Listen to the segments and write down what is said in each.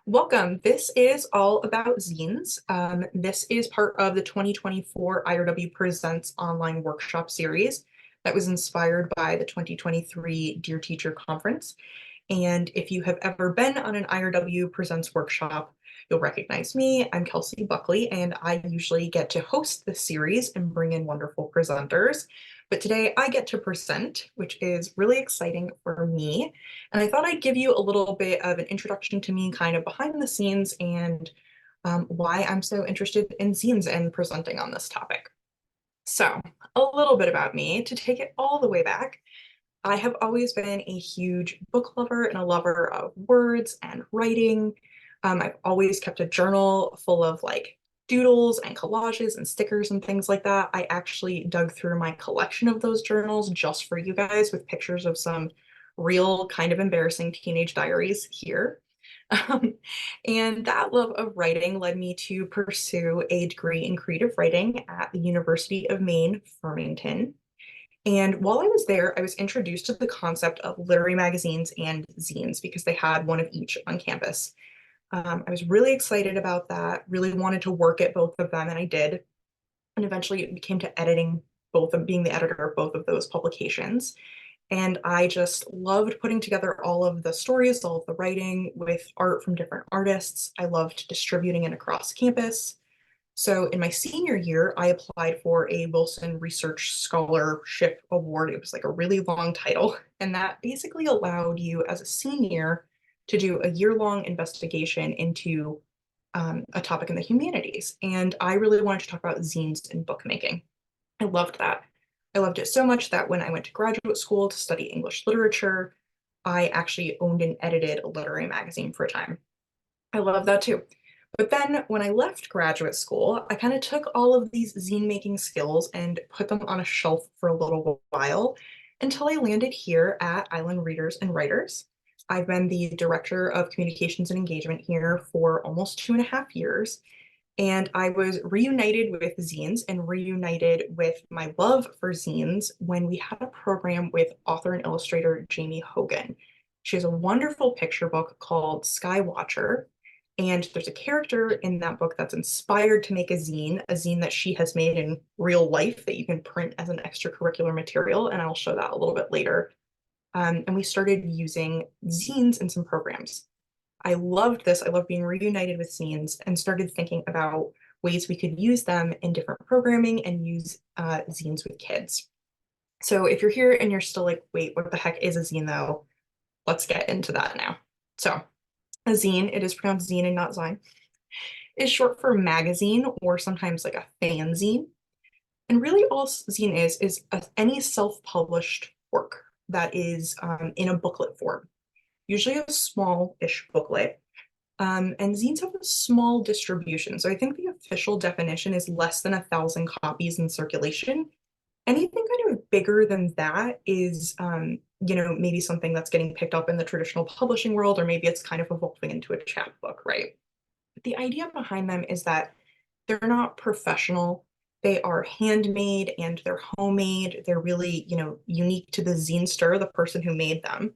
Welcome. This is all about zines. This is part of the 2024 IRW Presents online workshop series that was inspired by the 2023 Dear Teacher Conference. And if you have ever been on an IRW Presents workshop, you'll recognize me. I'm Kelsey Buckley, and I usually get to host this series and bring in wonderful presenters. But today I get to present, which is really exciting for me. And I thought I'd give you a little bit of an introduction to me, kind of behind the scenes, and why I'm so interested in zines and presenting on this topic. So, a little bit about me to take it all the way back. I have always been a huge book lover and a lover of words and writing. I've always kept a journal full of like doodles and collages and stickers and things like that. I actually dug through my collection of those journals just for you guys with pictures of some real kind of embarrassing teenage diaries here. Um, and that love of writing led me to pursue a degree in creative writing at the University of Maine Farmington. And while I was there, I was introduced to the concept of literary magazines and zines because they had one of each on campus. I was really excited about that, really wanted to work at both of them, and I did. And eventually it became to editing both of being the editor of both of those publications. And I just loved putting together all of the stories, all of the writing with art from different artists. I loved distributing it across campus. So in my senior year, I applied for a Wilson Research Scholarship Award. It was like a really long title, and that basically allowed you as a senior to do a year-long investigation into a topic in the humanities. And I really wanted to talk about zines and bookmaking. I loved that. I loved it so much that when I went to graduate school to study English literature, I actually owned and edited a literary magazine for a time. I love that too. But then when I left graduate school, I kind of took all of these zine making skills and put them on a shelf for a little while until I landed here at Island Readers and Writers. I've been the director of communications and engagement here for almost 2.5 years. And I was reunited with zines and reunited with my love for zines when we had a program with author and illustrator Jamie Hogan. She has a wonderful picture book called Skywatcher. And there's a character in that book that's inspired to make a zine that she has made in real life that you can print as an extracurricular material. And I'll show that a little bit later. And we started using zines in some programs. I loved this. I loved being reunited with zines and started thinking about ways we could use them in different programming and use zines with kids. So if you're here and you're still like, wait, what the heck is a zine though? Let's get into that now. So a zine, it is pronounced zine and not zine, is short for magazine or sometimes like a fanzine. And really all zine is any self-published work that is in a booklet form, usually a small-ish booklet. And zines have a small distribution. So I think the official definition is less than 1,000 copies in circulation. Anything kind of bigger than that is, maybe something that's getting picked up in the traditional publishing world, or maybe it's kind of evolving into a chapbook, right? But the idea behind them is that they're not professional. They are handmade and they're homemade. They're really, unique to the zinester, the person who made them.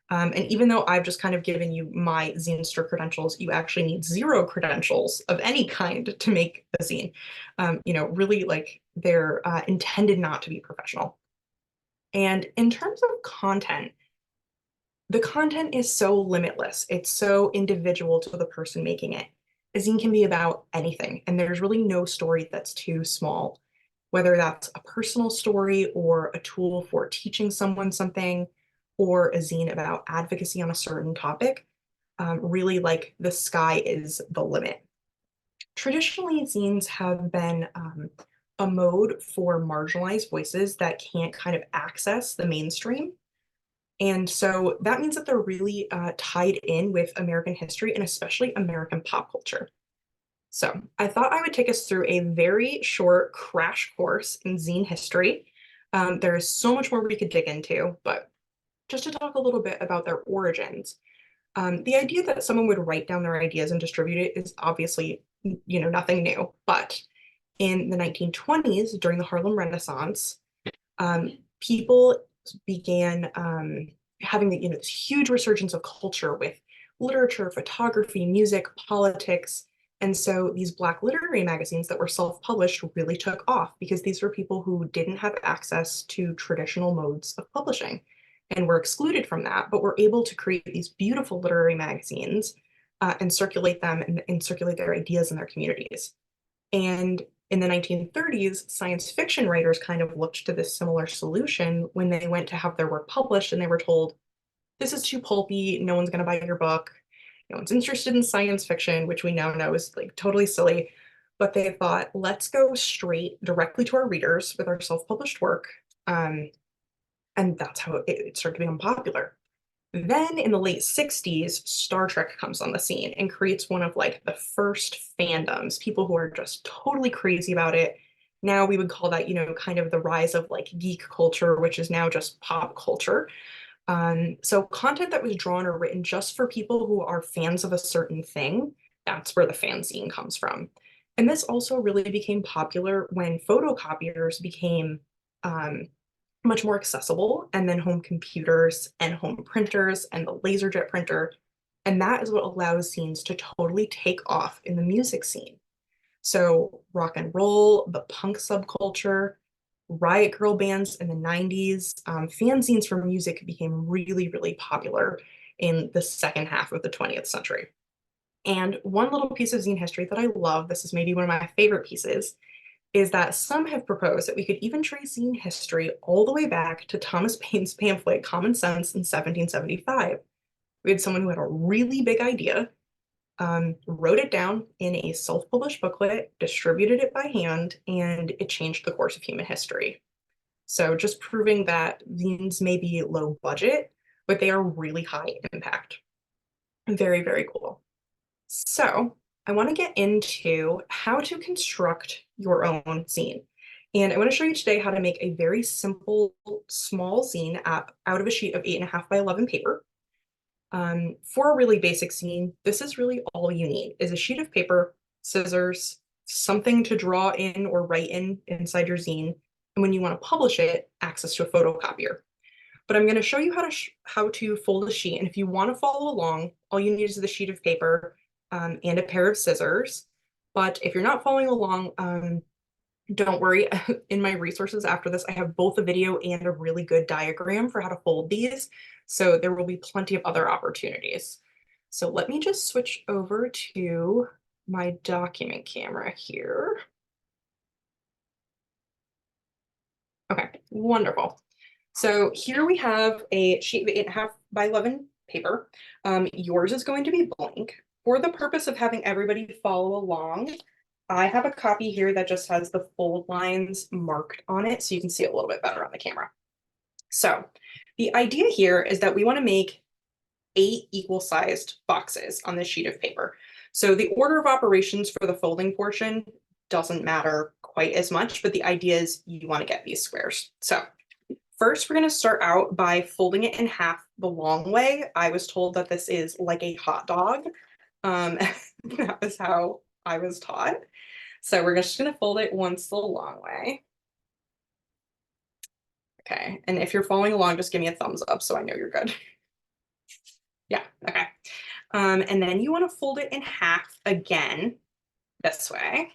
And even though I've just kind of given you my zinester credentials, you actually need zero credentials of any kind to make a zine. Really like they're intended not to be professional. And in terms of content, the content is so limitless. It's so individual to the person making it. A zine can be about anything, and there's really no story that's too small, whether that's a personal story or a tool for teaching someone something or a zine about advocacy on a certain topic. Really, like the sky is the limit. Traditionally, zines have been a mode for marginalized voices that can't kind of access the mainstream. And so that means that they're really tied in with American history and especially American pop culture. So I thought I would take us through a very short crash course in zine history. There is so much more we could dig into, but just to talk a little bit about their origins. The idea that someone would write down their ideas and distribute it is obviously, nothing new. But in the 1920s, during the Harlem Renaissance, people began having this huge resurgence of culture with literature, photography, music, politics. And so these Black literary magazines that were self-published really took off because these were people who didn't have access to traditional modes of publishing and were excluded from that, but were able to create these beautiful literary magazines and circulate them and circulate their ideas in their communities. And in the 1930s, science fiction writers kind of looked to this similar solution when they went to have their work published and they were told, this is too pulpy, no one's going to buy your book. No one's interested in science fiction, which we now know is like totally silly. But they thought, let's go straight directly to our readers with our self-published work. And that's how it started to become popular. Then in the late 60s, Star Trek comes on the scene and creates one of like the first fandoms, people who are just totally crazy about it. Now we would call that, you know, kind of the rise of like geek culture, which is now just pop culture. So content that was drawn or written just for people who are fans of a certain thing, that's where the fanzine comes from. And this also really became popular when photocopiers became much more accessible, and then home computers and home printers and the laserjet printer. And that is what allows zines to totally take off in the music scene. So rock and roll, the punk subculture, riot girl bands in the 90s, fanzines for music became really, really popular in the second half of the 20th century. And one little piece of zine history that I love, this is maybe one of my favorite pieces, is that some have proposed that we could even trace zine history all the way back to Thomas Paine's pamphlet Common Sense in 1775. We had someone who had a really big idea, wrote it down in a self-published booklet, distributed it by hand, and it changed the course of human history. So just proving that zines may be low budget, but they are really high impact. Very, very cool. So I want to get into how to construct your own zine. And I want to show you today how to make a very simple, small zine out of a sheet of 8.5 by 11 paper. For a really basic zine, this is really all you need is a sheet of paper, scissors, something to draw in or write in inside your zine. And when you want to publish it, access to a photocopier. But I'm going to show you how to fold a sheet. And if you want to follow along, all you need is the sheet of paper and a pair of scissors. But if you're not following along, don't worry. In my resources after this, I have both a video and a really good diagram for how to fold these. So there will be plenty of other opportunities. So let me just switch over to my document camera here. Okay, wonderful. So here we have a sheet of 8.5 by 11 paper. Yours is going to be blank. For the purpose of having everybody follow along, I have a copy here that just has the fold lines marked on it, so you can see it a little bit better on the camera. So the idea here is that we want to make 8 equal-sized boxes on this sheet of paper. So the order of operations for the folding portion doesn't matter quite as much, but the idea is you want to get these squares. So first, we're going to start out by folding it in half the long way. I was told that this is like a hot dog. That was how I was taught. So we're just going to fold it once the long way. Okay, and if you're following along, just give me a thumbs up so I know you're good. Yeah, okay. And then you want to fold it in half again this way.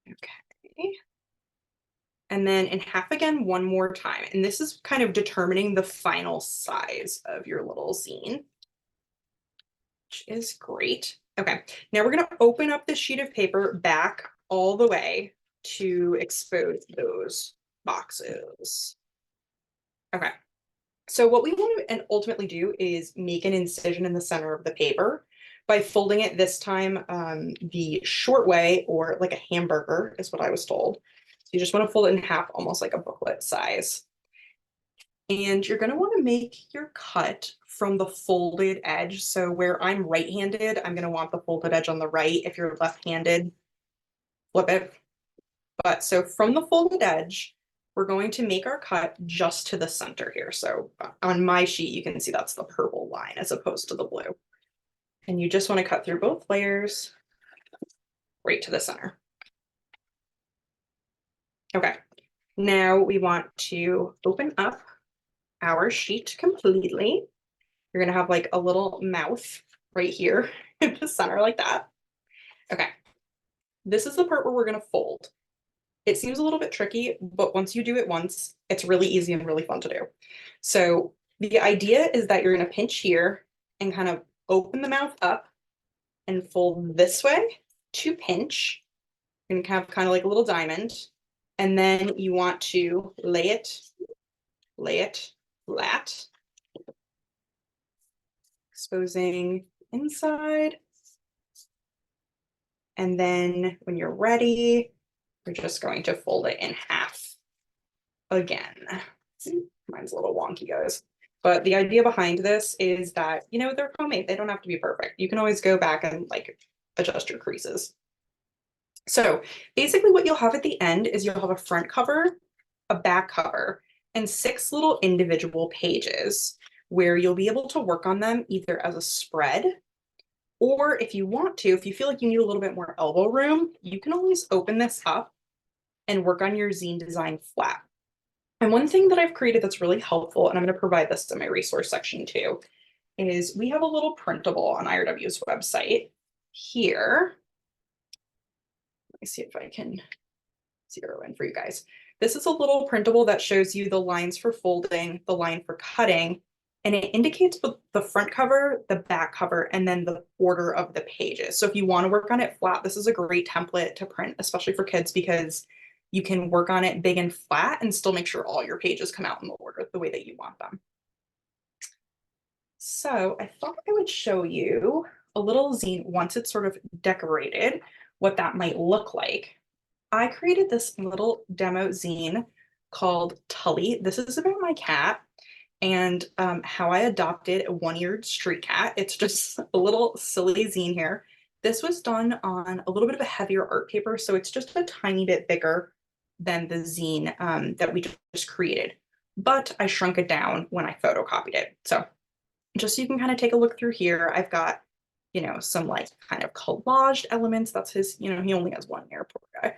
Okay. And then in half again one more time. And this is kind of determining the final size of your little zine, which is great. Okay, now we're going to open up the sheet of paper back all the way to expose those boxes. Okay, so what we want to ultimately do is make an incision in the center of the paper by folding it this time the short way, or like a hamburger is what I was told. So you just want to fold it in half, almost like a booklet size. And you're going to want to make your cut from the folded edge. So where I'm right-handed, I'm going to want the folded edge on the right. If you're left-handed, flip it. But so from the folded edge, we're going to make our cut just to the center here. So on my sheet, you can see that's the purple line as opposed to the blue. And you just want to cut through both layers right to the center. Okay, now we want to open up our sheet completely. You're gonna have like a little mouth right here in the center like that. Okay, this is the part where we're gonna fold. It seems a little bit tricky, but once you do it once, it's really easy and really fun to do. So the idea is that you're gonna pinch here and kind of open the mouth up and fold this way to pinch. You're gonna have kind of like a little diamond. And then you want to lay it flat, exposing inside. And then when you're ready, you're just going to fold it in half again. Mine's a little wonky, guys. But the idea behind this is that, you know, they're homemade. They don't have to be perfect. You can always go back and like adjust your creases. So basically what you'll have at the end is you'll have a front cover, a back cover, and 6 little individual pages where you'll be able to work on them either as a spread, or if you want to, if you feel like you need a little bit more elbow room, you can always open this up and work on your zine design flat. And one thing that I've created that's really helpful, and I'm going to provide this in my resource section too, is we have a little printable on IRW's website here. Let me see if I can zero in for you guys. This is a little printable that shows you the lines for folding, the line for cutting, and it indicates the front cover, the back cover, and then the order of the pages. So if you want to work on it flat, this is a great template to print, especially for kids, because you can work on it big and flat and still make sure all your pages come out in the order the way that you want them. So I thought I would show you a little zine once it's sort of decorated, what that might look like. I created this little demo zine called Tully. This is about my cat and how I adopted a one-eared street cat. It's just a little silly zine here. This was done on a little bit of a heavier art paper, so it's just a tiny bit bigger than the zine that we just created. But I shrunk it down when I photocopied it. So just so you can kind of take a look through here, I've got, you know, some like kind of collaged elements. That's his, you know, he only has one ear, poor guy.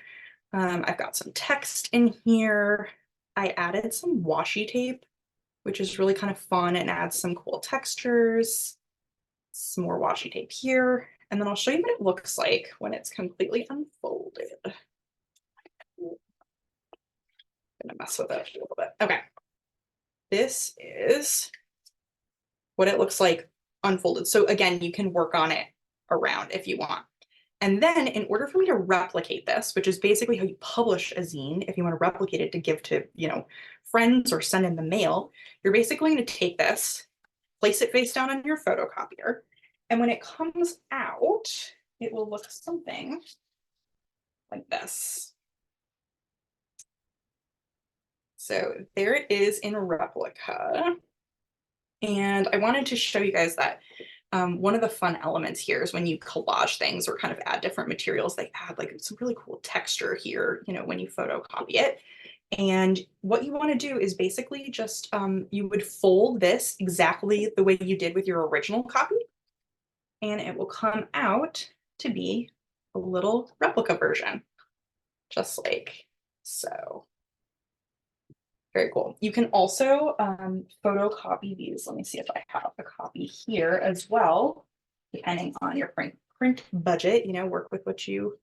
I've got some text in here. I added some washi tape, which is really kind of fun and adds some cool textures. Some more washi tape here. And then I'll show you what it looks like when it's completely unfolded. I'm gonna mess with it a little bit. Okay. This is what it looks like unfolded. So again, you can work on it around if you want. And then in order for me to replicate this, which is basically how you publish a zine, if you want to replicate it to give to, you know, friends or send in the mail, you're basically going to take this, place it face down on your photocopier. And when it comes out, it will look something like this. So there it is in replica. And I wanted to show you guys that one of the fun elements here is when you collage things or kind of add different materials, they add like some really cool texture here, you know, when you photocopy it. And what you want to do is basically just, you would fold this exactly the way you did with your original copy. And it will come out to be a little replica version, just like so. Very cool. You can also photocopy these. Let me see if I have a copy here as well, depending on your print budget, you know, work with what you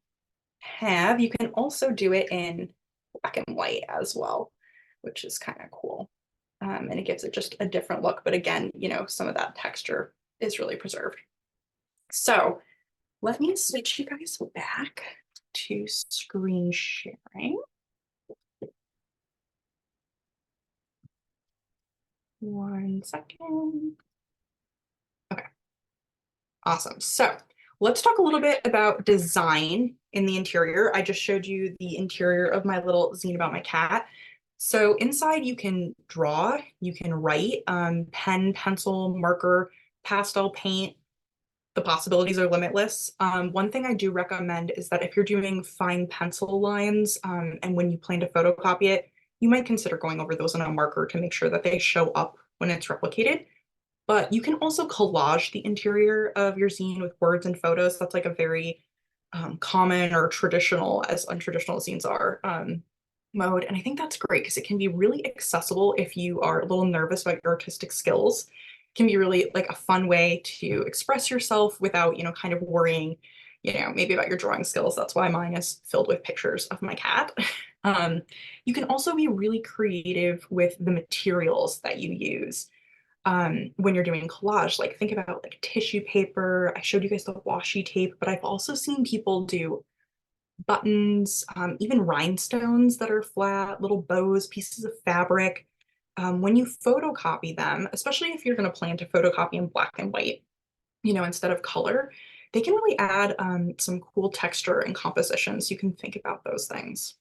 have. You can also do it in black and white as well, which is kind of cool. And it gives it just a different look. But again, you know, some of that texture is really preserved. So let me switch you guys back to screen sharing. One second. Okay, awesome. So let's talk a little bit about design in the interior. I just showed you the interior of my little zine about my cat. So inside you can draw, you can write, pen, pencil, marker, pastel paint. The possibilities are limitless. One thing I do recommend is that if you're doing fine pencil lines and when you plan to photocopy it, you might consider going over those in a marker to make sure that they show up when it's replicated. But you can also collage the interior of your zine with words and photos. That's like a very common or traditional, as untraditional zines are, mode. And I think that's great because it can be really accessible if you are a little nervous about your artistic skills. can be really like a fun way to express yourself without, kind of worrying, maybe about your drawing skills. That's why mine is filled with pictures of my cat. Um, you can also be really creative with the materials that you use when you're doing collage. Like think about like tissue paper. I showed you guys the washi tape, but I've also seen people do buttons, even rhinestones that are flat, little bows, pieces of fabric. When you photocopy them, especially if you're going to plan to photocopy in black and white, instead of color, they can really add some cool texture and composition. So you can think about those things.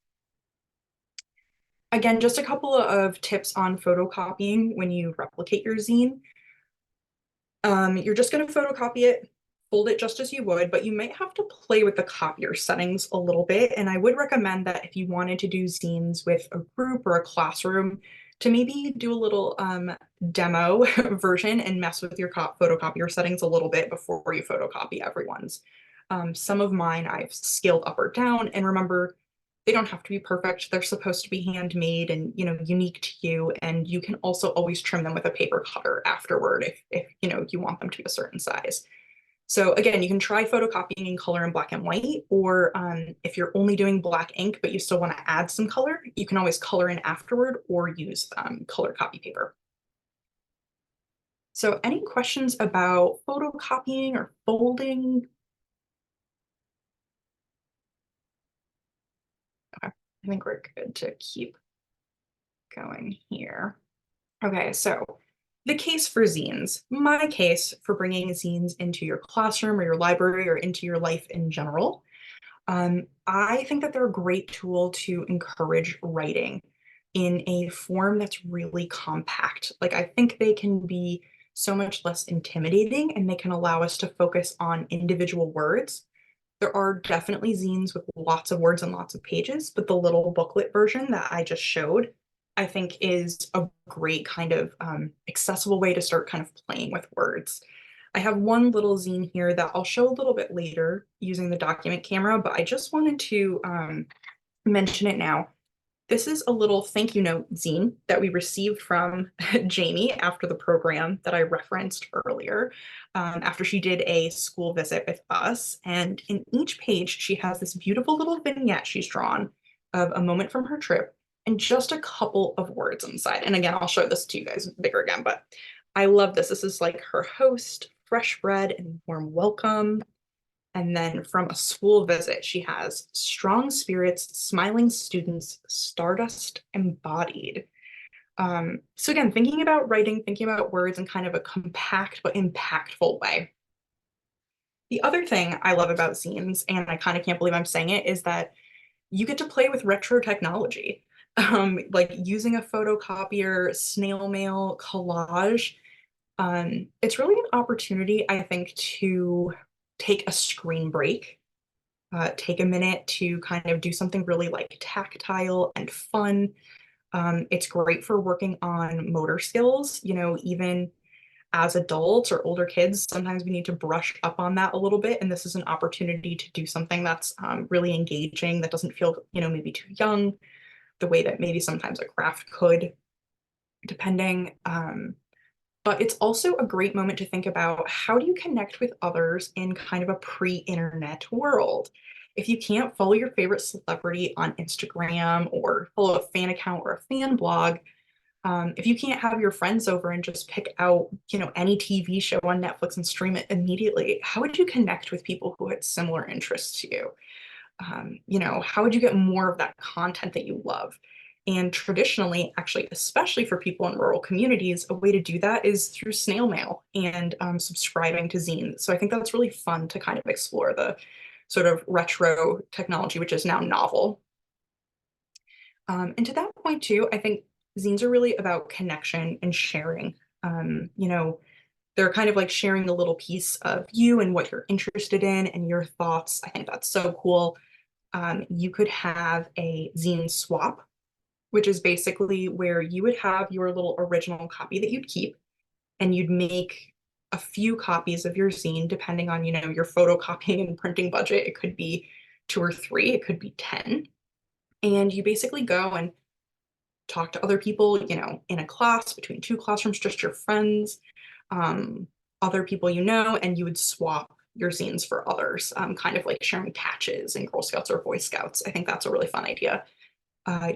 Again, just a couple of tips on photocopying when you replicate your zine. You're just going to photocopy it, fold it just as you would, but you might have to play with the copier settings a little bit. And I would recommend that if you wanted to do zines with a group or a classroom, to maybe do a little demo version and mess with your photocopier settings a little bit before you photocopy everyone's. Some of mine I've scaled up or down, and remember, they don't have to be perfect. They're supposed to be handmade and, unique to you. And you can also always trim them with a paper cutter afterward if you want them to a certain size. So again, you can try photocopying in color and black and white, or if you're only doing black ink, but you still want to add some color, you can always color in afterward or use color copy paper. So any questions about photocopying or folding? Okay, I think we're good to keep going here. Okay, so the case for zines, my case for bringing zines into your classroom or your library or into your life in general. I think that they're a great tool to encourage writing in a form that's really compact. Like, I think they can be so much less intimidating and they can allow us to focus on individual words. There are definitely zines with lots of words and lots of pages, but the little booklet version that I just showed, I think is a great kind of accessible way to start kind of playing with words. I have one little zine here that I'll show a little bit later using the document camera, but I just wanted to mention it now. This is a little thank you note zine that we received from Jamie after the program that I referenced earlier, after she did a school visit with us. And in each page, she has this beautiful little vignette she's drawn of a moment from her trip and just a couple of words inside. And again, I'll show this to you guys bigger again, but I love this. This is like her host, fresh bread and warm welcome. And then from a school visit, she has strong spirits, smiling students, stardust embodied. So again, thinking about writing, thinking about words in kind of a compact but impactful way. The other thing I love about zines, and I kind of can't believe I'm saying it, is that you get to play with retro technology, like using a photocopier, snail mail, collage. It's really an opportunity, I think, to take a screen break, take a minute to kind of do something really like tactile and fun. It's great for working on motor skills, even as adults or older kids, sometimes we need to brush up on that a little bit. And this is an opportunity to do something that's really engaging, that doesn't feel, maybe too young, the way that maybe sometimes a craft could, depending. But it's also a great moment to think about how do you connect with others in kind of a pre-internet world. If you can't follow your favorite celebrity on Instagram or follow a fan account or a fan blog, if you can't have your friends over and just pick out, any TV show on Netflix and stream it immediately, how would you connect with people who had similar interests to you? How would you get more of that content that you love? And traditionally, actually, especially for people in rural communities, a way to do that is through snail mail and subscribing to zines. So I think that's really fun to kind of explore the sort of retro technology, which is now novel. And to that point too, I think zines are really about connection and sharing. They're kind of like sharing a little piece of you and what you're interested in and your thoughts. I think that's so cool. You could have a zine swap, which is basically where you would have your little original copy that you'd keep, and you'd make a few copies of your zine, depending on, your photocopying and printing budget. It could be 2 or 3, it could be 10. And you basically go and talk to other people, in a class, between 2 classrooms, just your friends. other people you know, and you would swap your zines for others, kind of like sharing patches in Girl Scouts or Boy Scouts. I think that's a really fun idea.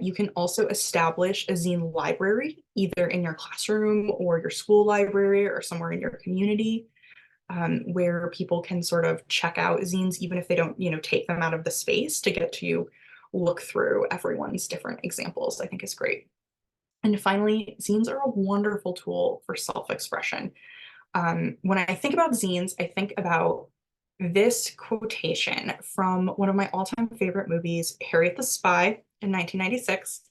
You can also establish a zine library, either in your classroom or your school library or somewhere in your community, where people can sort of check out zines, even if they don't, take them out of the space, to get to look through everyone's different examples. I think is great. And finally, zines are a wonderful tool for self-expression. When I think about zines, I think about this quotation from one of my all-time favorite movies, Harriet the Spy in 1996.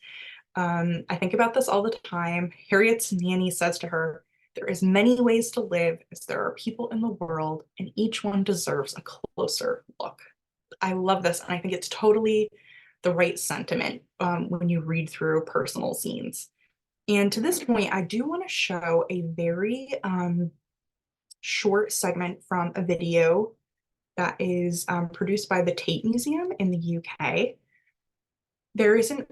I think about this all the time. Harriet's nanny says to her, "There is many ways to live as there are people in the world, and each one deserves a closer look." I love this, and I think it's totally the right sentiment when you read through personal zines. And to this point, I do want to show a very short segment from a video that is produced by the Tate Museum in the UK. There is a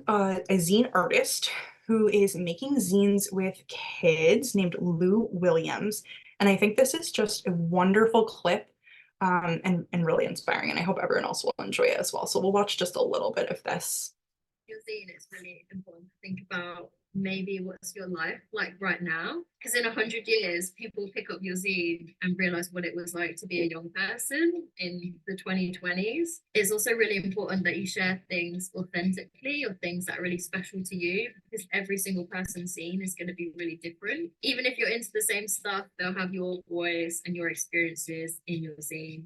zine artist who is making zines with kids named Lou Williams. And I think this is just a wonderful clip and really inspiring. And I hope everyone else will enjoy it as well. So we'll watch just a little bit of this. Your zine, it's really important to think about maybe what's your life like right now, because in 100 years people pick up your zine and realize what it was like to be a young person in the 2020s. It's also really important that you share things authentically or things that are really special to you, because every single person's zine is going to be really different. Even if you're into the same stuff, they'll have your voice and your experiences in your zine.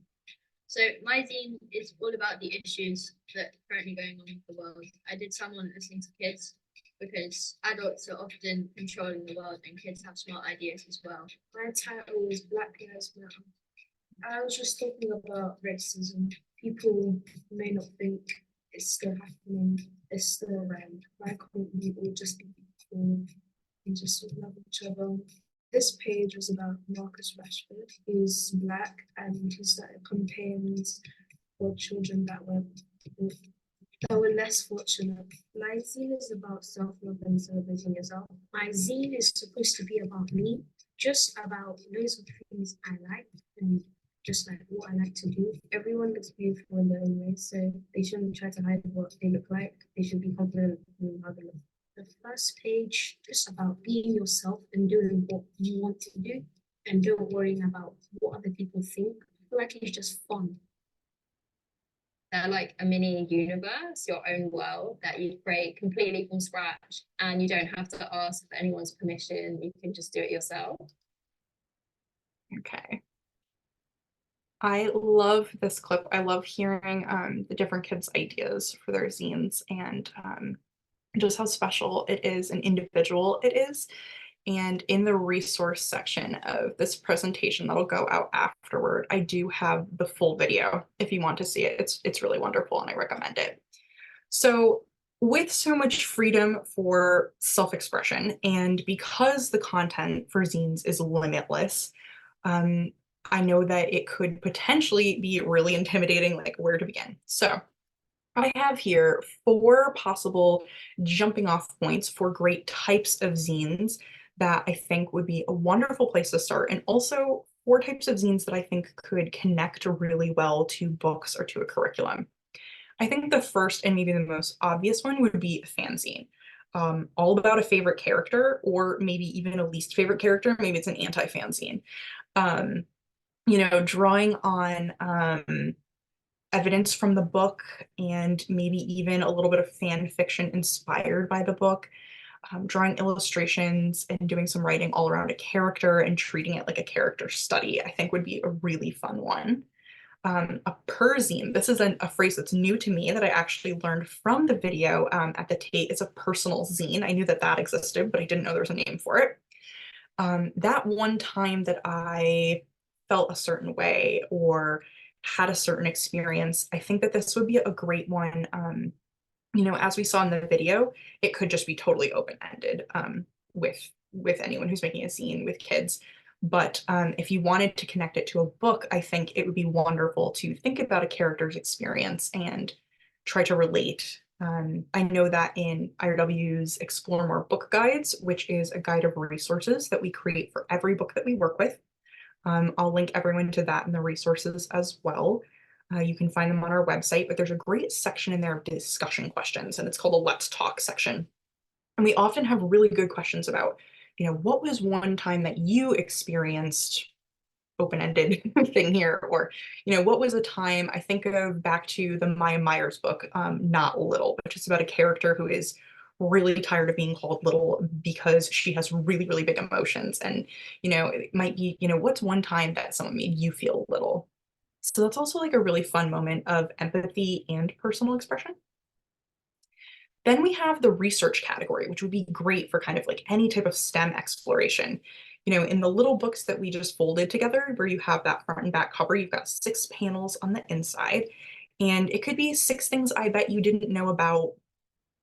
So my zine is all about the issues that are currently going on in the world. I did some on listening to kids, because adults are often controlling the world and kids have smart ideas as well. My title is Black Lives Matter. I was just talking about racism. People may not think it's still happening, it's still around. Why can't we all just be equal and just love each other? This page was about Marcus Rashford. He's Black and he started campaigns for children that were less fortunate. My zine is about self-love and celebrating yourself. My zine is supposed to be about me, just about loads of things I like and just like what I like to do. Everyone looks beautiful in their own way, so they shouldn't try to hide what they look like. They should be confident in how they look. The first page is about being yourself and doing what you want to do, and don't worrying about what other people think. I feel like it's just fun. They're like a mini universe, your own world that you create completely from scratch, and you don't have to ask for anyone's permission. You can just do it yourself. Okay. I love this clip. I love hearing the different kids' ideas for their zines, and just how special it is and individual it is. And in the resource section of this presentation that'll go out afterward, I do have the full video if you want to see it. It's really wonderful and I recommend it. So with so much freedom for self-expression, and because the content for zines is limitless, I know that it could potentially be really intimidating, like where to begin. So I have here 4 possible jumping off points for great types of zines that I think would be a wonderful place to start, and also 4 types of zines that I think could connect really well to books or to a curriculum. I think the first and maybe the most obvious one would be a fanzine. All about a favorite character, or maybe even a least favorite character. Maybe it's an anti-fanzine. Um, drawing on evidence from the book, and maybe even a little bit of fan fiction inspired by the book, drawing illustrations and doing some writing all around a character and treating it like a character study, I think would be a really fun one. A perzine, this is a phrase that's new to me that I actually learned from the video at the Tate. It's a personal zine. I knew that that existed, but I didn't know there was a name for it. That one time that I felt a certain way or had a certain experience, I think that this would be a great one. As we saw in the video, it could just be totally open-ended with anyone who's making a zine with kids. But if you wanted to connect it to a book, I think it would be wonderful to think about a character's experience and try to relate I know that in IRW's Explore More book guides, which is a guide of resources that we create for every book that we work with. I'll link everyone to that in the resources as well. You can find them on our website, but there's a great section in there of discussion questions, and it's called a Let's Talk section. And we often have really good questions about, what was one time that you experienced open-ended thing here, or what was a time, I think of back to the Maya Myers book, Not Little, which is about a character who is really tired of being called little because she has really, really big emotions. And it might be, what's one time that someone made you feel little? So that's also like a really fun moment of empathy and personal expression. Then we have the research category, which would be great for kind of like any type of STEM exploration. In the little books that we just folded together, where you have that front and back cover, you've got 6 panels on the inside. And it could be 6 things I bet you didn't know about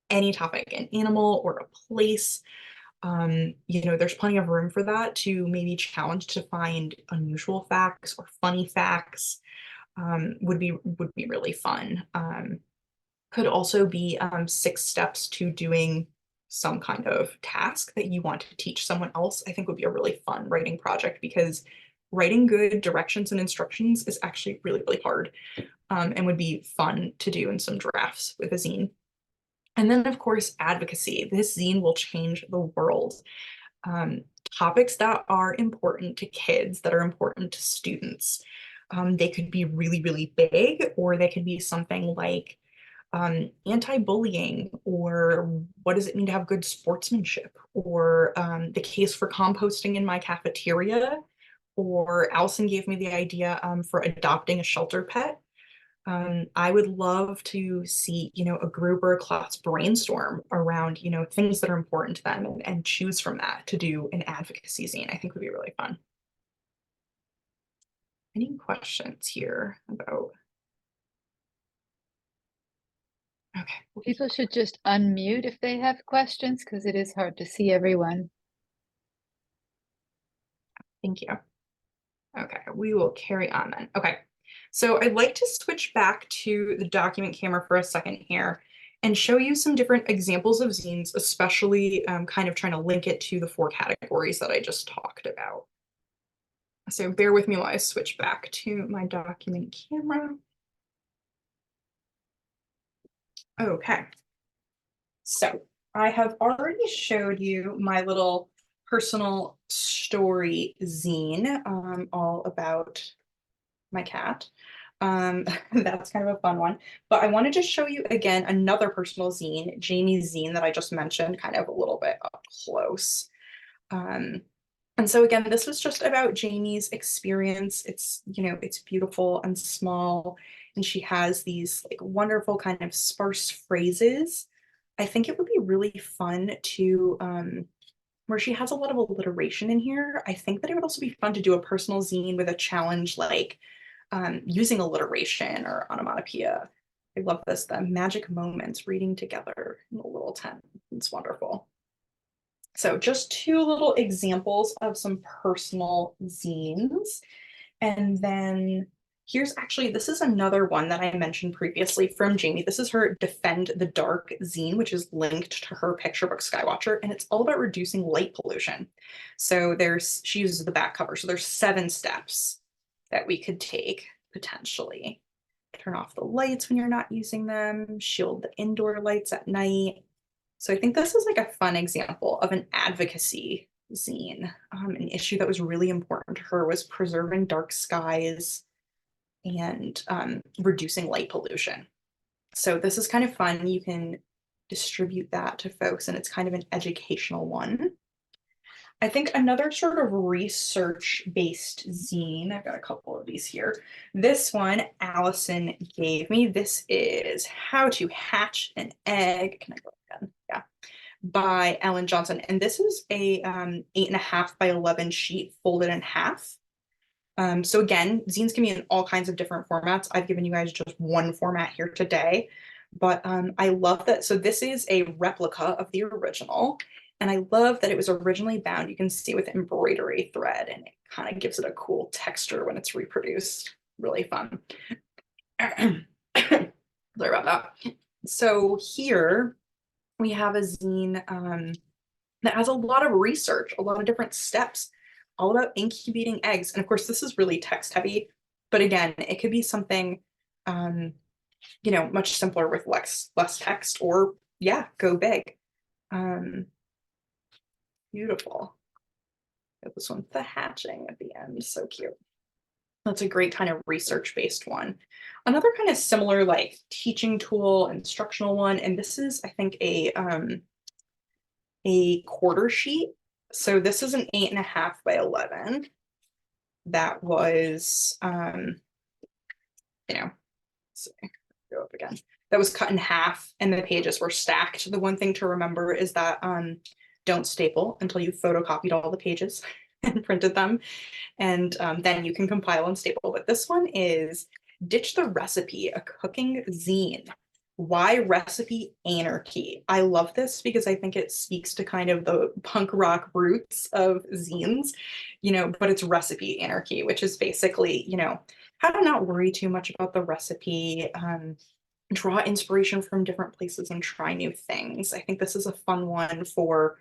any topic, an animal or a place. There's plenty of room for that to maybe challenge to find unusual facts or funny facts. Would be really fun. Could also be 6 steps to doing some kind of task that you want to teach someone else. I think would be a really fun writing project, because writing good directions and instructions is actually really, really hard, and would be fun to do in some drafts with a zine. And then, of course, advocacy. This zine will change the world. Topics that are important to kids, that are important to students. They could be really, really big, or they could be something like anti-bullying, or what does it mean to have good sportsmanship, or the case for composting in my cafeteria, or Allison gave me the idea for adopting a shelter pet. I would love to see, a group or a class brainstorm around, things that are important to them, and choose from that to do an advocacy zine. I think would be really fun. Any questions here about? Okay. People should just unmute if they have questions, because it is hard to see everyone. Thank you. Okay, we will carry on then. Okay, so I'd like to switch back to the document camera for a second here and show you some different examples of zines, especially kind of trying to link it to the 4 categories that I just talked about. So bear with me while I switch back to my document camera. Okay, so I have already showed you my little personal story zine, all about my cat. That's kind of a fun one. But I wanted to show you again another personal zine, Jamie's zine, that I just mentioned kind of a little bit up close. And so again, this was just about Jamie's experience. It's, it's beautiful and small, and she has these like wonderful kind of sparse phrases. I think it would be really fun to, where she has a lot of alliteration in here. I think that it would also be fun to do a personal zine with a challenge like using alliteration or onomatopoeia. I love this, the magic moments reading together in a little tent. It's wonderful. So just 2 little examples of some personal zines. And then here's actually, this is another one that I mentioned previously from Jamie. This is her Defend the Dark zine, which is linked to her picture book Skywatcher, and it's all about reducing light pollution. So she uses the back cover. So there's 7 steps that we could take potentially. Turn off the lights when you're not using them, shield the indoor lights at night. So I think this is like a fun example of an advocacy zine. An issue that was really important to her was preserving dark skies and reducing light pollution. So this is kind of fun. You can distribute that to folks, and it's kind of an educational one. I think another sort of research-based zine, I've got a couple of these here. This one Allison gave me. This is How to Hatch an Egg. Can I go again? Yeah. By Ellen Johnson. And this is a 8.5 by 11 sheet folded in half. So again, zines can be in all kinds of different formats. I've given you guys just one format here today, but I love that. So this is a replica of the original. And I love that it was originally bound, you can see, with embroidery thread, and it kind of gives it a cool texture when it's reproduced. Really fun. Sorry about that. So here we have a zine that has a lot of research, a lot of different steps, all about incubating eggs. And of course, this is really text heavy, but again, it could be something, you know, much simpler with less text, or yeah, go big. Beautiful. This one's the hatching at the end, so cute. That's a great kind of research-based one. Another kind of similar like teaching tool, instructional one, and this is, I think, a quarter sheet. So this is an 8.5 by 11. That was, you know, so go up again. That was cut in half, and the pages were stacked. The one thing to remember is that don't staple until you've photocopied all the pages and printed them, and then you can compile and staple. But this one is Ditch the Recipe, a cooking zine. Why recipe anarchy? I love this because I think it speaks to kind of the punk rock roots of zines, you know, but it's recipe anarchy, which is basically, you know, how to not worry too much about the recipe, draw inspiration from different places and try new things. I think this is a fun one for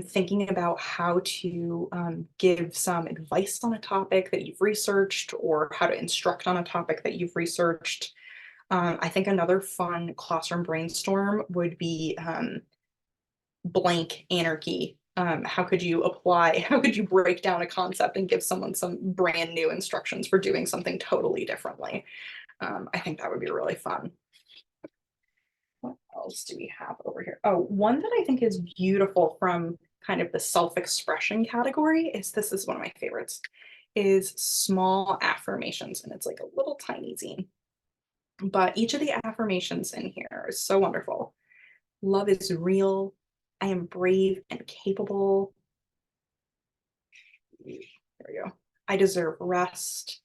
thinking about how to give some advice on a topic that you've researched, or how to instruct on a topic that you've researched. I think another fun classroom brainstorm would be blank anarchy. How could you break down a concept and give someone some brand new instructions for doing something totally differently? I think that would be really fun. What else do we have over here? Oh, one that I think is beautiful from kind of the self-expression category is, this is one of my favorites, is Small Affirmations. And it's like a little tiny zine. But each of the affirmations in here is so wonderful. Love is real. I am brave and capable. There we go. I deserve rest.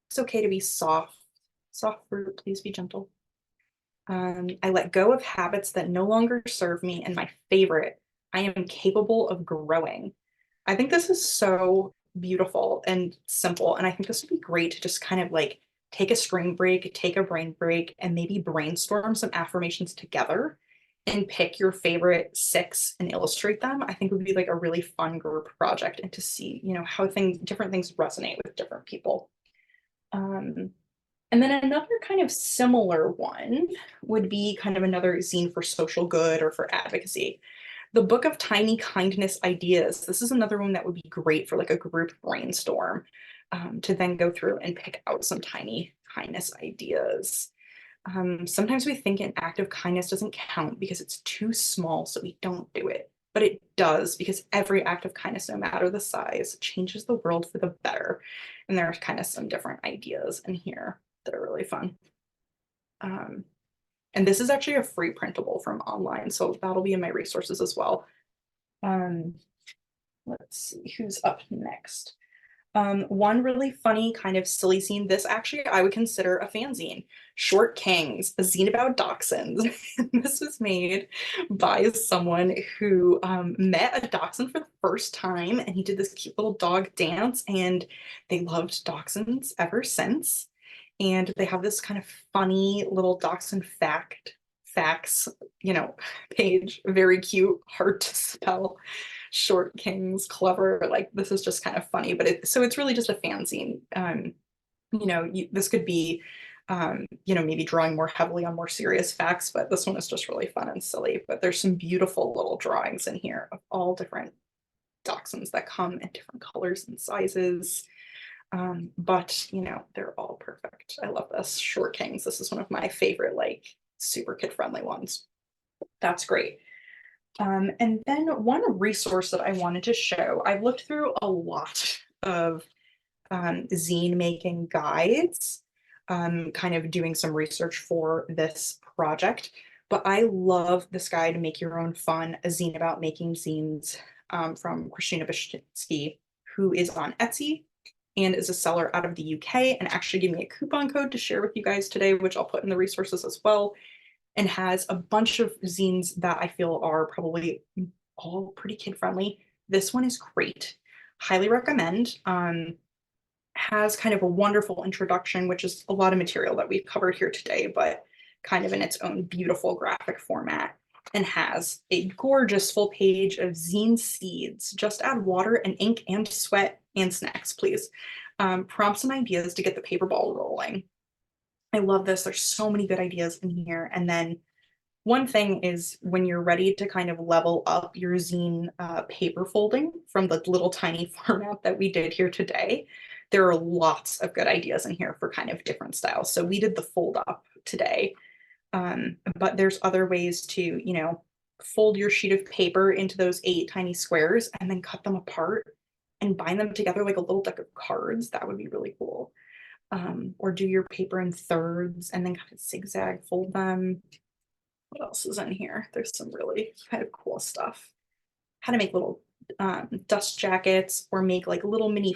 It's okay to be soft. Soft fruit, please be gentle. I let go of habits that no longer serve me. And my favorite, I am capable of growing. I think this is so beautiful and simple. And I think this would be great to just kind of like take a screen break, take a brain break, and maybe brainstorm some affirmations together and pick your favorite 6 and illustrate them. I think would be like a really fun group project, and to see, you know, how different things resonate with different people. And then another kind of similar one would be kind of another zine for social good or for advocacy. The Book of Tiny Kindness Ideas. This is another one that would be great for like a group brainstorm, to then go through and pick out some tiny kindness ideas. Sometimes we think an act of kindness doesn't count because it's too small, so we don't do it. But it does, because every act of kindness, no matter the size, changes the world for the better. And there's kind of some different ideas in here that are really fun. And this is actually a free printable from online, so that'll be in my resources as well. Let's see who's up next. One really funny kind of silly zine, this actually I would consider a fanzine, Short Kings, a zine about dachshunds. This was made by someone who met a dachshund for the first time, and he did this cute little dog dance, and they loved dachshunds ever since. And they have this kind of funny little dachshund facts, you know, page, very cute, hard to spell. Short Kings, clever, like this is just kind of funny, but so it's really just a fanzine. You know, this could be, you know, maybe drawing more heavily on more serious facts, but this one is just really fun and silly. But there's some beautiful little drawings in here of all different dachshunds that come in different colors and sizes. But you know, they're all perfect. I love this. Short Kings, this is one of my favorite, like super kid friendly ones. That's great. And then one resource that I wanted to show, I've looked through a lot of zine making guides, kind of doing some research for this project, but I love this guide, Make Your Own Fun, a zine about making zines, from Christina Bashtinsky, who is on Etsy and is a seller out of the UK, and actually gave me a coupon code to share with you guys today, which I'll put in the resources as well, and has a bunch of zines that I feel are probably all pretty kid friendly. This one is great. Highly recommend. Has kind of a wonderful introduction, which is a lot of material that we've covered here today, but kind of in its own beautiful graphic format, and has a gorgeous full page of zine seeds. Just add water and ink and sweat and snacks, please. Prompts and ideas to get the paper ball rolling. I love this. There's so many good ideas in here. And then one thing is when you're ready to kind of level up your zine paper folding from the little tiny format that we did here today, there are lots of good ideas in here for kind of different styles. So we did the fold up today, but there's other ways to, you know, fold your sheet of paper into those 8 tiny squares and then cut them apart and bind them together like a little deck of cards. That would be really cool. Or do your paper in thirds and then kind of zigzag fold them. What else is in here? There's some really kind of cool stuff. How to make little dust jackets, or make like little mini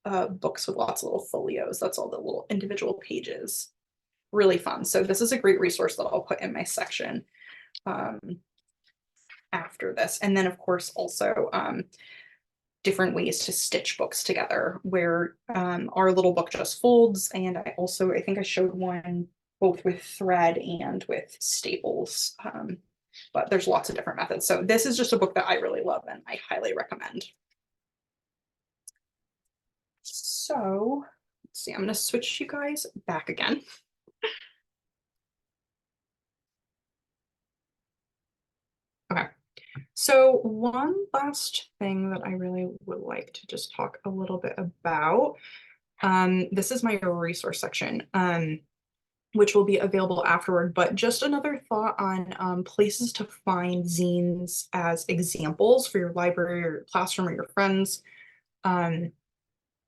books with lots of little folios. That's all the little individual pages. Really fun. So this is a great resource that I'll put in my section after this. And then of course also different ways to stitch books together, where our little book just folds. And I think I showed one both with thread and with staples, but there's lots of different methods. So this is just a book that I really love and I highly recommend. So let's see, I'm going to switch you guys back again. Okay, so one last thing that I really would like to just talk a little bit about. This is my resource section, which will be available afterward, but just another thought on places to find zines as examples for your library or classroom or your friends.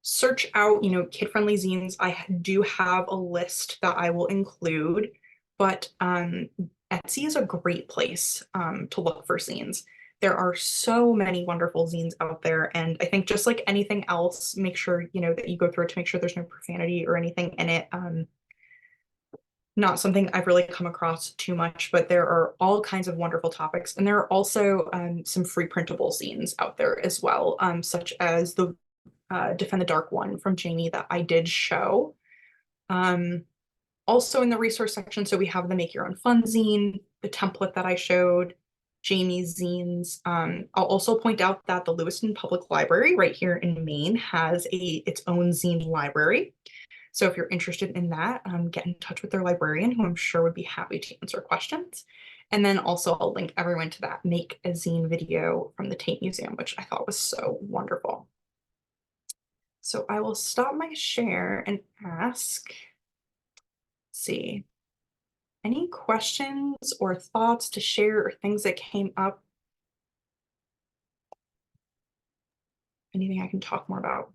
Search out, you know, kid-friendly zines. I do have a list that I will include, but Etsy is a great place to look for zines. There are so many wonderful zines out there, and I think just like anything else, make sure, you know, that you go through it to make sure there's no profanity or anything in it. Not something I've really come across too much, but there are all kinds of wonderful topics. And there are also some free printable zines out there as well, such as the Defend the Dark one from Jamie that I did show. Also in the resource section, so we have the Make Your Own Fun zine, the template that I showed, Jamie's zines. I'll also point out that the Lewiston Public Library right here in Maine has its own zine library. So if you're interested in that, get in touch with their librarian, who I'm sure would be happy to answer questions. And then also I'll link everyone to that Make a Zine video from the Tate Museum, which I thought was so wonderful. So I will stop my share and ask, let's see, any questions or thoughts to share or things that came up? Anything I can talk more about?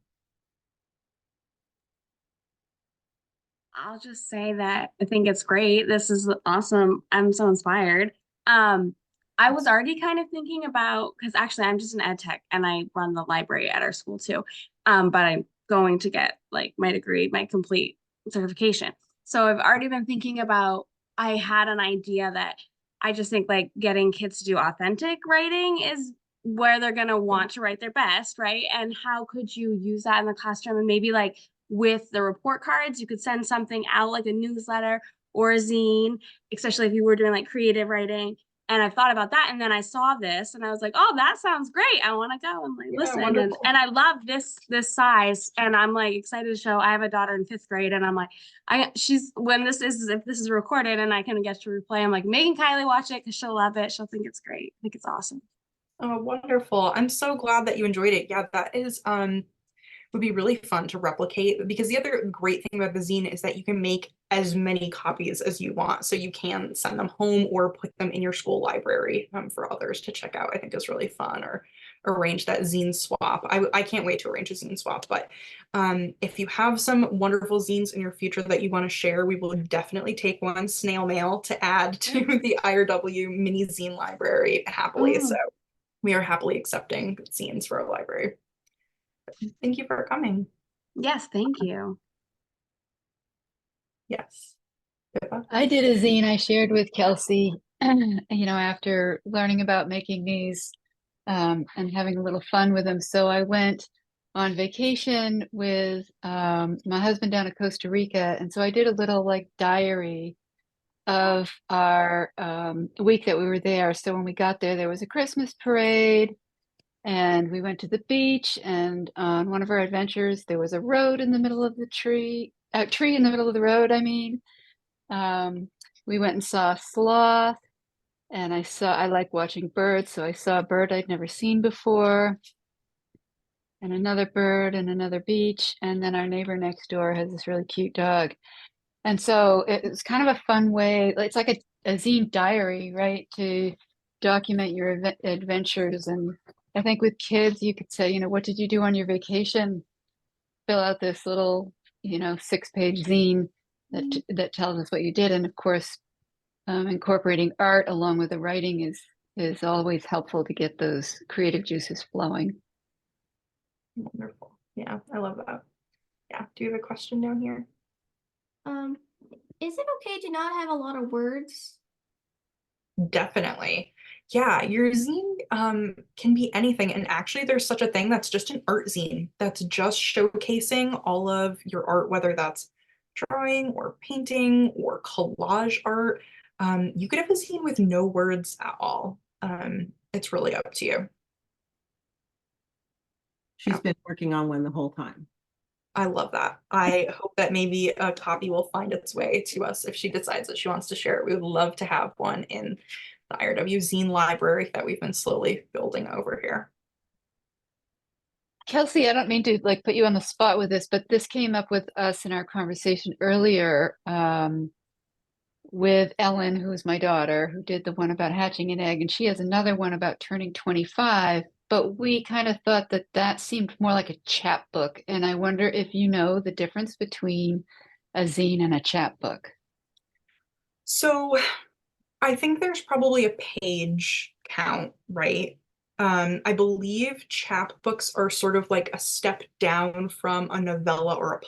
I'll just say that I think it's great. This is awesome. I'm so inspired. I was already kind of thinking about, because actually I'm just an ed tech and I run the library at our school too. But I'm going to get like my degree, my complete certification. So I've already been thinking about, I had an idea that I just think like getting kids to do authentic writing is where they're going to want to write their best, right? And how could you use that in the classroom? And maybe like with the report cards, you could send something out like a newsletter or a zine, especially if you were doing like creative writing. And I've thought about that. And then I saw this and I was like, oh, that sounds great. I want to go and like listen. And I love this size. And I'm like excited to show. I have a daughter in 5th grade and I'm like, if this is recorded and I can get to replay, I'm like making Kylie watch it because she'll love it. She'll think it's great. I think it's awesome. Oh, wonderful. I'm so glad that you enjoyed it. Yeah, that is would be really fun to replicate, because the other great thing about the zine is that you can make as many copies as you want. So you can send them home or put them in your school library for others to check out. I think is really fun. Or arrange that zine swap. I can't wait to arrange a zine swap, but if you have some wonderful zines in your future that you want to share, we will definitely take one snail mail to add to the IRW mini zine library happily. So we are happily accepting zines for our library. Thank you for coming. Yes, thank you. Yes. I did a zine I shared with Kelsey, you know, after learning about making these and having a little fun with them. So I went on vacation with my husband down to Costa Rica. And so I did a little like diary of our week that we were there. So when we got there, there was a Christmas parade, and we went to the beach. And on one of our adventures, there was a road in the middle of the tree, a tree in the middle of the road. I mean, we went and saw a sloth, and I like watching birds, so I saw a bird I'd never seen before, and another bird and another beach. And then our neighbor next door has this really cute dog. And so it's kind of a fun way. It's like a zine diary, right? To document your adventures. And I think with kids, you could say, what did you do on your vacation? Fill out this little, 6-page zine that tells us what you did. And of course, incorporating art along with the writing is always helpful to get those creative juices flowing. Wonderful. Yeah, I love that. Yeah. Do you have a question down here? Is it okay to not have a lot of words? Definitely. Yeah, your zine can be anything. And actually, there's such a thing that's just an art zine that's just showcasing all of your art, whether that's drawing or painting or collage art. You could have a zine with no words at all. It's really up to you. She's been working on one the whole time. I love that. I hope that maybe a copy will find its way to us if she decides that she wants to share it. We would love to have one in the IRW zine library that we've been slowly building over here. Kelsey, I don't mean to put you on the spot with this, but this came up with us in our conversation earlier with Ellen, who's my daughter, who did the one about hatching an egg, and she has another one about turning 25. But we kind of thought that seemed more like a chapbook, and I wonder if you know the difference between a zine and a chapbook. So I think there's probably a page count, right? I believe chapbooks are sort of like a step down from a novella or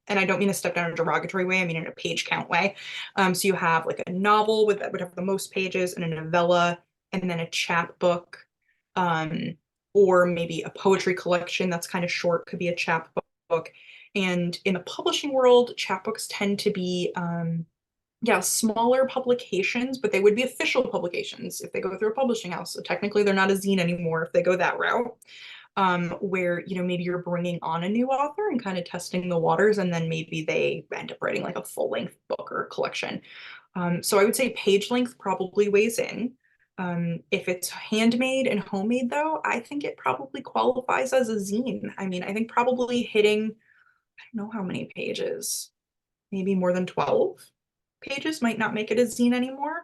and I don't mean a step down in a derogatory way, I mean in a page count way. So you have like a novel that would have the most pages, and a novella, and then a chapbook, or maybe a poetry collection that's kind of short, could be a chapbook. And in the publishing world, chapbooks tend to be smaller publications, but they would be official publications if they go through a publishing house. So technically they're not a zine anymore if they go that route, where, maybe you're bringing on a new author and kind of testing the waters, and then maybe they end up writing like a full-length book or a collection. So I would say page length probably weighs in. If it's handmade and homemade, though, I think it probably qualifies as a zine. I mean, I think probably hitting, I don't know how many pages, maybe more than 12 pages might not make it a zine anymore.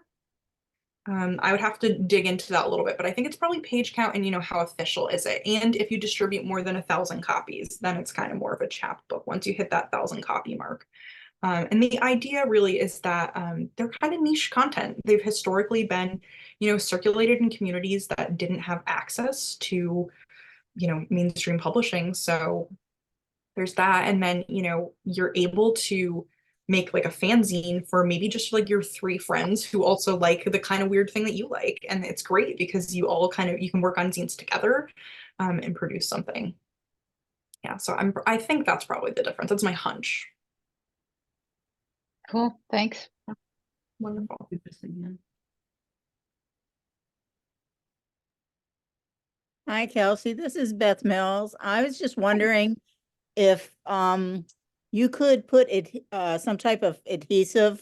I would have to dig into that a little bit, but I think it's probably page count and how official is it. And if you distribute more than 1,000 copies, then it's kind of more of a chapbook once you hit that 1,000 copy mark. And the idea really is that they're kind of niche content. They've historically been, circulated in communities that didn't have access to, mainstream publishing. So there's that. And then, you're able to make like a fanzine for maybe just like your 3 friends who also like the kind of weird thing that you like. And it's great because you all you can work on zines together and produce something. Yeah, so I think that's probably the difference. That's my hunch. Cool, thanks. Wonderful. Hi, Kelsey. This is Beth Mills. I was just wondering if you could put some type of adhesive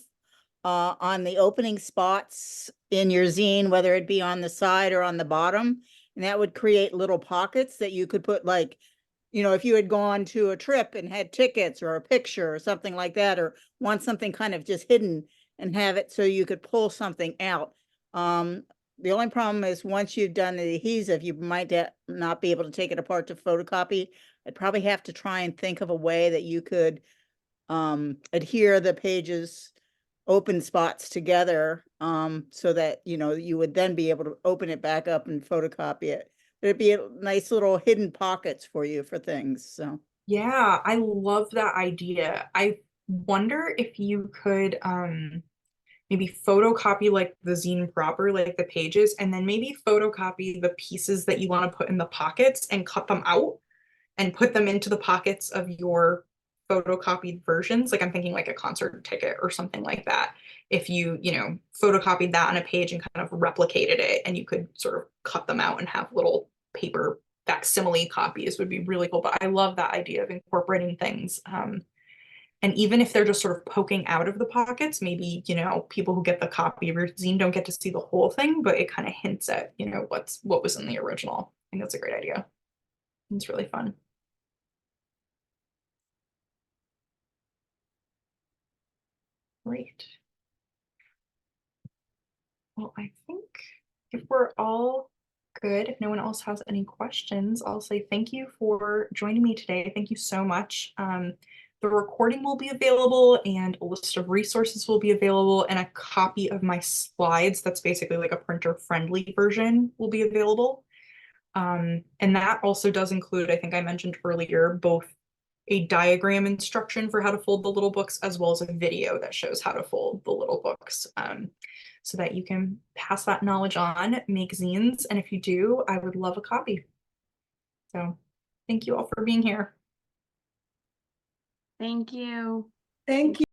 on the opening spots in your zine, whether it be on the side or on the bottom, and that would create little pockets that you could put, like, if you had gone to a trip and had tickets or a picture or something like that, or want something kind of just hidden, and have it so you could pull something out. The only problem is once you've done the adhesive, you might not be able to take it apart to photocopy. I'd probably have to try and think of a way that you could adhere the pages, open spots together, so that, you would then be able to open it back up and photocopy it. It'd be a nice little hidden pockets for you for things. So yeah, I love that idea. I wonder if you could maybe photocopy like the zine proper, like the pages, and then maybe photocopy the pieces that you want to put in the pockets and cut them out and put them into the pockets of your photocopied versions, like I'm thinking like a concert ticket or something like that. If you photocopied that on a page and kind of replicated it, and you could sort of cut them out and have little paper facsimile copies, would be really cool. But I love that idea of incorporating things. And even if they're just sort of poking out of the pockets, maybe, people who get the copy of your zine don't get to see the whole thing, but it kind of hints at, what was in the original. I think that's a great idea. It's really fun. Great. Well, I think if we're all good, if no one else has any questions, I'll say thank you for joining me today. Thank you so much. The recording will be available, and a list of resources will be available, and a copy of my slides, that's basically like a printer-friendly version, will be available. And that also does include, I think I mentioned earlier, both a diagram instruction for how to fold the little books, as well as a video that shows how to fold the little books, so that you can pass that knowledge on, make zines, and if you do, I would love a copy. So thank you all for being here. Thank you. Thank you.